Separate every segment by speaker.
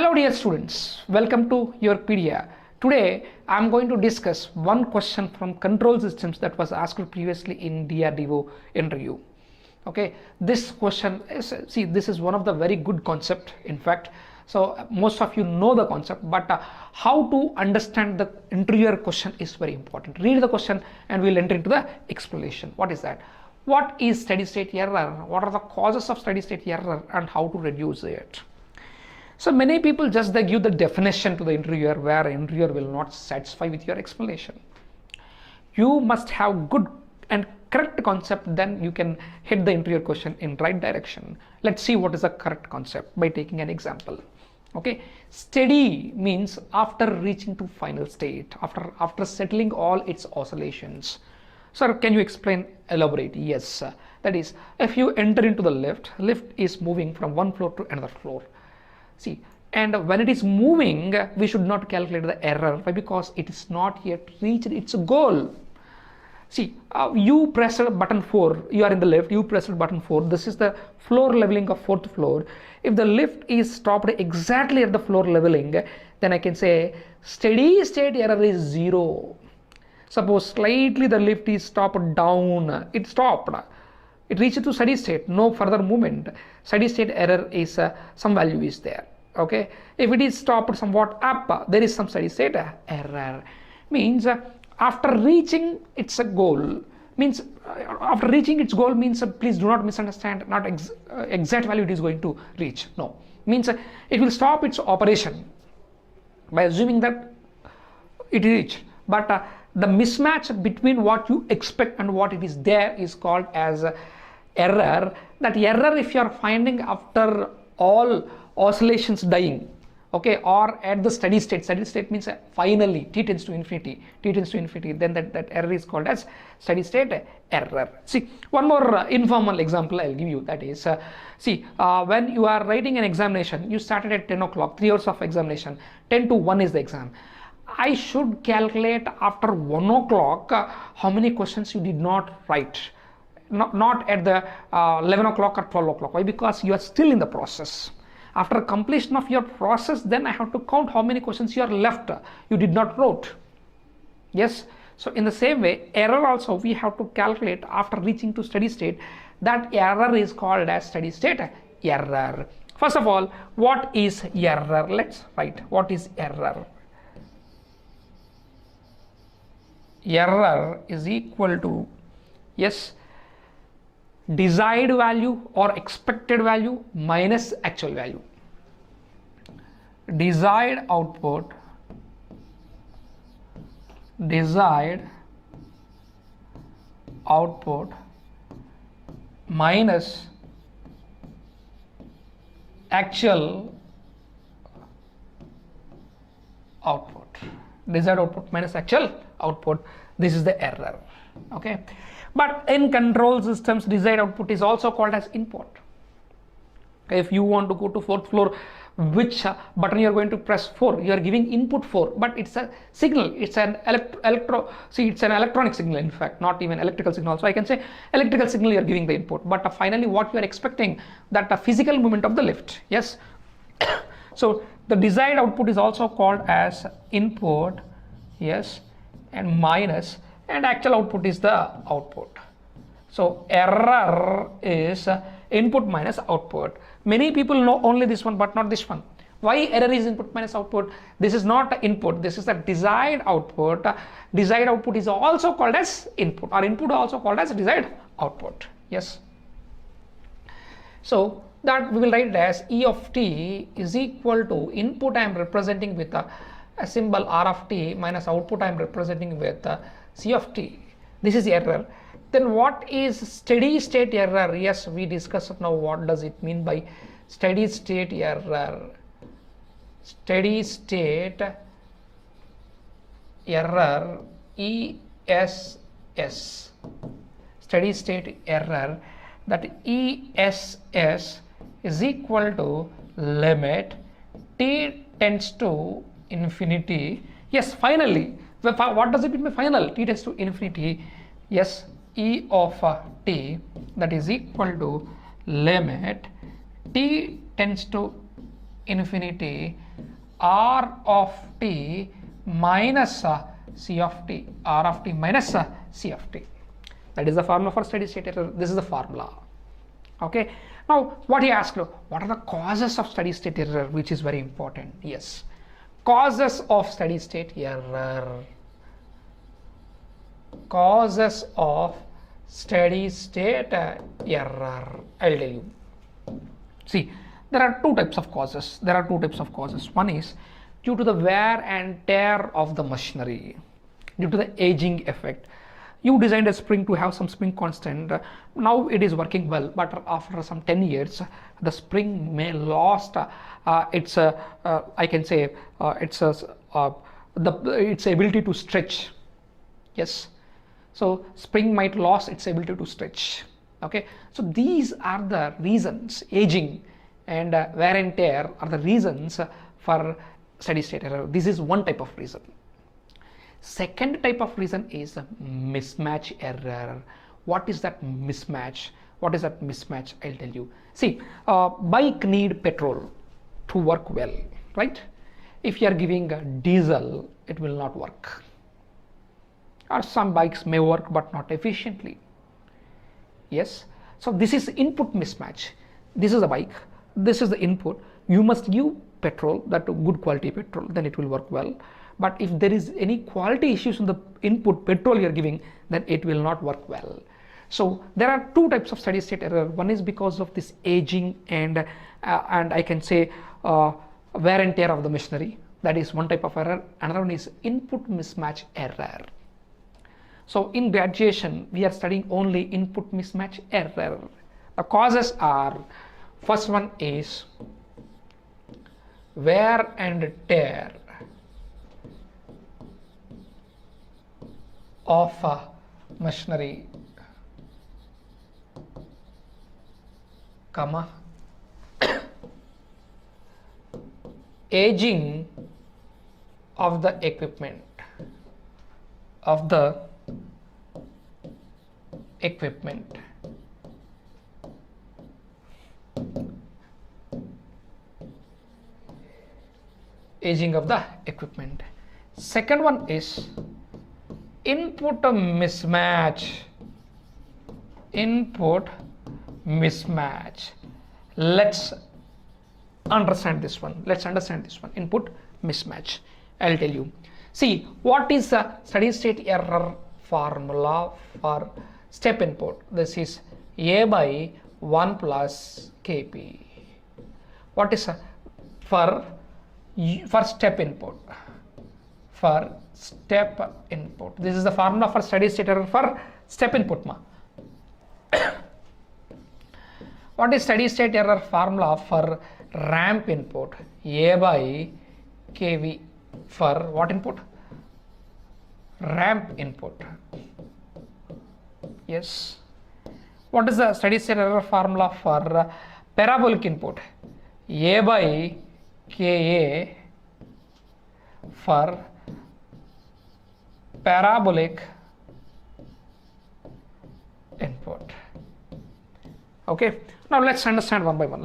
Speaker 1: Hello dear students, welcome to your PDA. Today I am going to discuss one question from control systems that was asked previously in DRDO interview. Okay, this question is, this is one of the very good concept in fact. So most of you know the concept, but how to understand the interviewer question is very important. Read the question and we'll enter into the explanation. What is that? What is steady state error? What are the causes of steady state error and how to reduce it? So many people just they give the definition to the interviewer where interviewer will not satisfy with your explanation. You must have good and correct concept, then you can hit the interviewer question in right direction. Let's see what is the correct concept by taking an example. Okay, steady means after reaching to final state, after settling all its oscillations. Sir, can you explain, elaborate? Yes, that is, if you enter into the lift is moving from one floor to another floor. See, and when it is moving, we should not calculate the error. Why? Because it is not yet reached its goal. See, you press button 4, you are in the lift, you press button 4, this is the floor leveling of 4th floor. If the lift is stopped exactly at the floor leveling, then I can say steady state error is 0. Suppose slightly the lift is stopped down, it stopped. It reaches to steady state, no further movement. Steady state error is some value is there. Okay, if it is stopped somewhat up, there is some steady state error. Means after reaching its goal, means after reaching its goal means please do not misunderstand, not exact value it is going to reach. No, means it will stop its operation by assuming that it reached, but the mismatch between what you expect and what it is there is called as error. That error, if you are finding after all oscillations dying, okay, or at the steady state means finally t tends to infinity, then that error is called as steady state error. See, one more informal example I'll give you, that is, when you are writing an examination, you started at 10 o'clock, 3 hours of examination, 10 to 1 is the exam. I should calculate after 1 o'clock how many questions you did not write. Not at the 11 o'clock or 12 o'clock. Why? Because you are still in the process. After completion of your process, then I have to count how many questions you are left, you did not wrote. Yes. So in the same way, error also we have to calculate after reaching to steady state. That error is called as steady state error. First of all, what is error? Let's write what is error. Error is equal to, yes, desired value or expected value minus actual value. Desired output minus actual output. Desired output minus actual output, this is the error. Okay, but in control systems, desired output is also called as input. If you want to go to 4th floor, which button you are going to press? 4, you are giving input 4, but it's a signal, it's an it's an electronic signal, in fact, not even electrical signal. So I can say electrical signal you are giving the input, but finally what you are expecting, that the physical movement of the lift. Yes. So the desired output is also called as input, yes, and minus, and actual output is the output. So error is input minus output. Many people know only this one but not this one. Why error is input minus output? This is not input, this is the desired output. Desired output is also called as input, or input also called as desired output. Yes. So that we will write as E of t is equal to input I am representing with a symbol R of t minus output I am representing with C of t. This is error. Then what is steady state error? Yes, we discussed now what does it mean by steady state error. Steady state error, ESS. Steady state error, that ESS is equal to limit t tends to infinity. Yes, finally. What does it mean by final? T tends to infinity. Yes, E of t, that is equal to limit t tends to infinity r of t minus c of t, r of t minus c of t. That is the formula for steady state error. This is the formula. Okay. Now what he asked, what are the causes of steady state error, which is very important. Yes, causes of steady state error. Causes of steady state error. I'll tell you. See, there are two types of causes. One is due to the wear and tear of the machinery, due to the aging effect. You designed a spring to have some spring constant. Now it is working well, but after some 10 years, the spring may lost its I can say its ability to stretch. Yes, so spring might lose its ability to stretch. Okay, so these are the reasons. Aging and wear and tear are the reasons for steady state error. This is one type of reason. Second type of reason is mismatch error. What is that mismatch? I'll tell you. See, bike need petrol to work well, right? If you are giving diesel, it will not work. Or some bikes may work but not efficiently. Yes, so this is input mismatch. This is a bike, this is the input. You must give petrol, that good quality petrol, then it will work well. But if there is any quality issues in the input petrol you are giving, then it will not work well. So there are two types of steady state error. One is because of this aging and I can say wear and tear of the machinery. That is one type of error. Another one is input mismatch error. So in graduation, we are studying only input mismatch error. The causes are, first one is wear and tear of machinery, comma, aging of the equipment, aging of the equipment. Second one is input mismatch. Let's understand this one. Input mismatch. I'll tell you. See, what is the steady state error formula for step input? This is A by 1 plus Kp. What is for step input? This is the formula for steady state error for step input. What is steady state error formula for ramp input? A by Kv for what input? Ramp input. Yes. What is the steady state error formula for parabolic input? A by Ka for parabolic input. Okay, now let's understand one by one.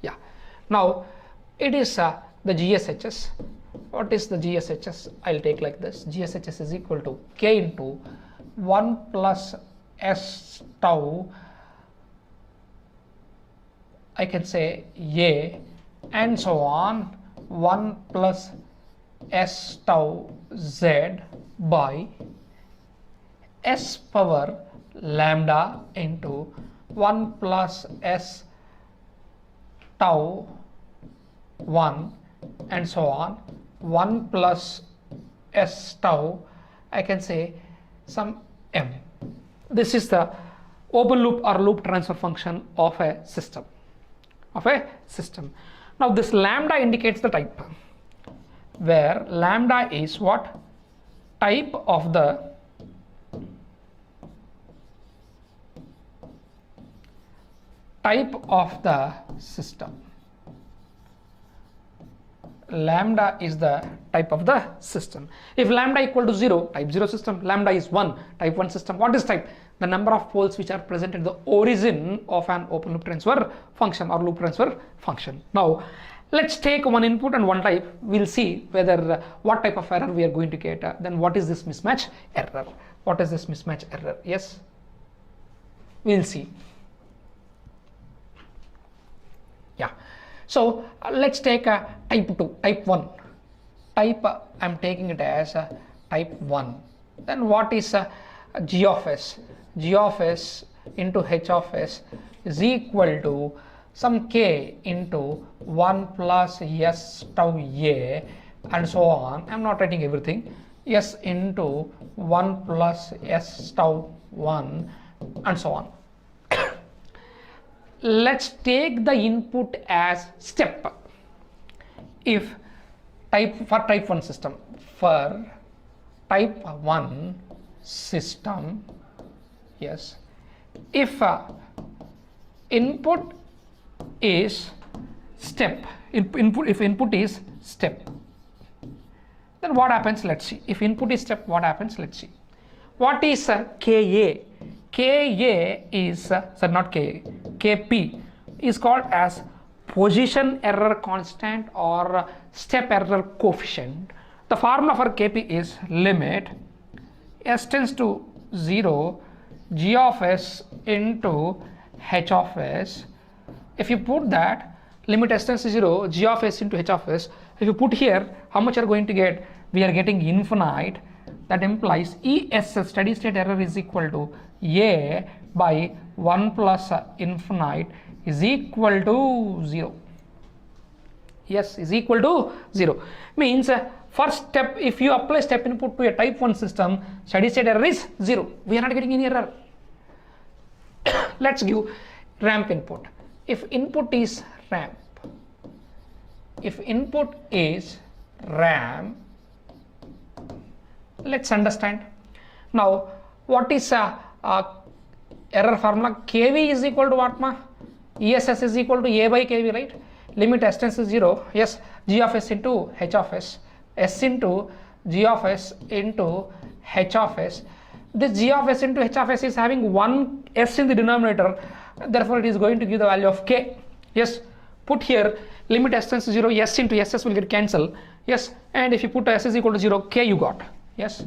Speaker 1: Yeah, now it is the GSHS. What is the GSHS? I'll take like this. GSHS is equal to K into 1 plus S tau, I can say A, and so on, 1 plus S tau Z by S power lambda into 1 plus S tau 1 and so on, 1 plus S tau, I can say some M. This is the open loop or loop transfer function of a system. Now this lambda indicates the type, where lambda is what? Type of the system. lambda is the type of the system. If lambda equal to 0, type 0 system, lambda is 1, type 1 system. What is type? The number of poles which are present at the origin of an open loop transfer function or loop transfer function. Now let's take one input and one type. We'll see whether what type of error we are going to get. Then what is this mismatch error? What is this mismatch error? Yes, we'll see. Yeah. So let's take a type 2, type 1. Type I'm taking it as type 1. Then what is g of s? G of s into h of s is equal to some k into 1 plus s tau a and so on. I'm not writing everything. S into 1 plus s tau 1 and so on. Let's take the input as step. If for type 1 system, for type 1 system, yes, if input is step, if input is step, then what happens? Let's see. If input is step, what happens? Let's see. What is KA? KA is not KA, KP is called as position error constant or step error coefficient. The formula for KP is limit s tends to 0 g of s into h of s. If you put that limit s tends to 0 g of s into h of s, if you put here, how much are going to get? We are getting infinite. That implies ESS, steady state error, is equal to A by 1 plus infinite is equal to 0. Yes, is equal to 0. Means first step, if you apply step input to a type 1 system, steady state error is 0. We are not getting any error. Let's give ramp input. If input is ramp, if input is ramp, let's understand. Now what is error formula? KV is equal to what, ma? ESS is equal to A by KV, right? Limit s tends to 0, yes, g of s into h of s, s into g of s into h of s. This g of s into h of s is having one s in the denominator, therefore it is going to give the value of k. Yes, put here limit s tends to 0, s into ss will get cancelled. Yes, and if you put s is equal to 0, k you got. Yes.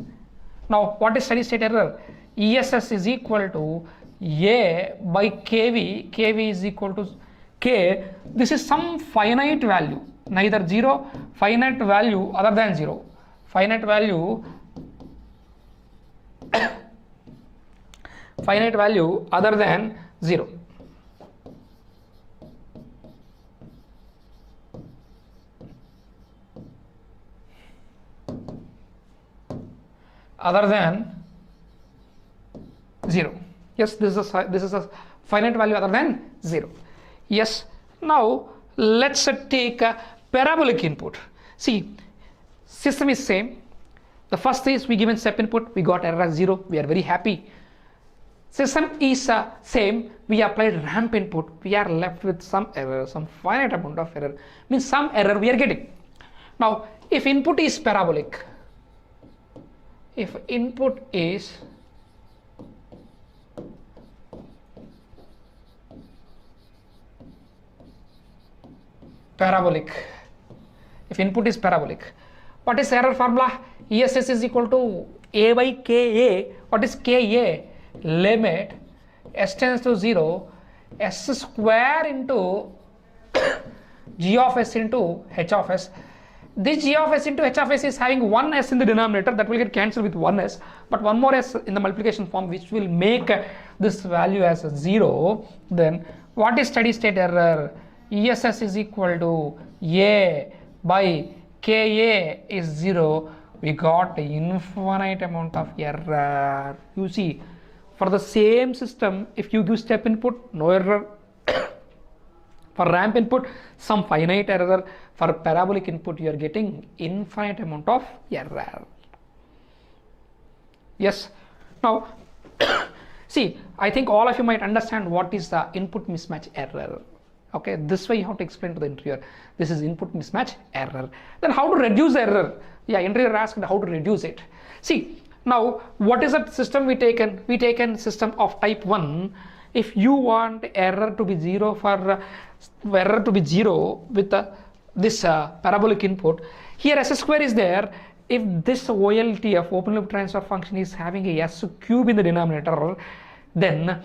Speaker 1: Now what is steady state error? ESS is equal to A by KV, KV is equal to K. This is some finite value, neither 0, finite value other than 0. Finite value finite value other than 0. Other than 0. Yes, this is a finite value other than 0. Yes. Now let's take a parabolic input. See, system is same. The first is we given step input, we got error as 0. We are very happy. System is same. We applied ramp input. We are left with some error, some finite amount of error. Means some error we are getting. Now, if input is parabolic, if input is parabolic, if input is parabolic, what is error formula? ESS is equal to A by KA. What is KA? Limit s tends to 0 s square into g of s into h of s. This g of s into h of s is having one s in the denominator, that will get cancelled with one s, but one more s in the multiplication form, which will make this value as 0. Then what is steady state error? ESS is equal to A by KA is 0. We got infinite amount of error. You see, for the same system, if you give step input, no error. For ramp input, some finite error. For parabolic input, you are getting infinite amount of error. Yes. Now, see, I think all of you might understand what is the input mismatch error. Okay, this way you have to explain to the interviewer. This is input mismatch error. Then how to reduce the error? Yeah, interviewer asked how to reduce it. See, now what is that system we taken? We taken system of type 1. If you want error to be 0 for error to be 0 with this parabolic input, here S square is there. If this OLTF, open loop transfer function, is having a S cube in the denominator, then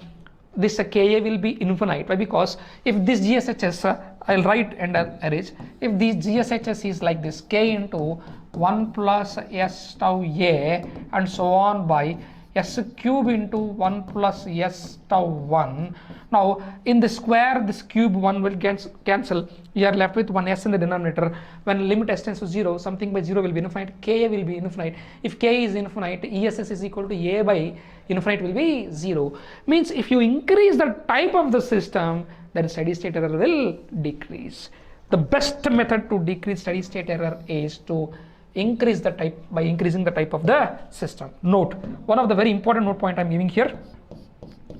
Speaker 1: this Ka will be infinite. Why? Because if this GSHS, I'll write and arrange. If this GSHS is like this, K into 1 plus S tau A and so on by S cube into 1 plus S tau 1. Now in the square, this cube 1 will cancel. You are left with 1 S in the denominator. When limit S tends to 0, something by 0 will be infinite, Ka will be infinite. If K is infinite, ESS is equal to A by infinite will be 0. Means if you increase the type of the system, then steady state error will decrease. The best method to decrease steady state error is to increase the type by increasing the type of the system. Note, one of the very important note point I'm giving here.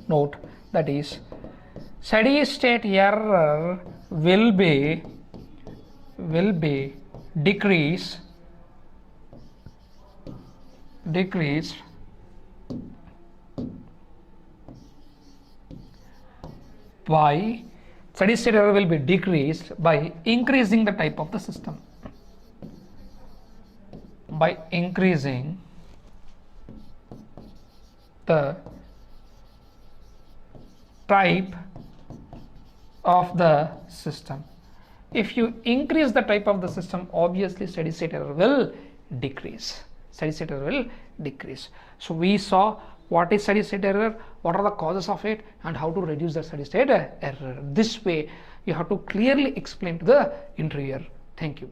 Speaker 1: Note, that is steady state error will be decreased by steady state error will be decreased by increasing the type of the system. By increasing the type of the system. If you increase the type of the system, obviously steady state error will decrease. Steady state error will decrease. So we saw what is steady state error, what are the causes of it, and how to reduce the steady state error. This way you have to clearly explain to the interviewer. Thank you.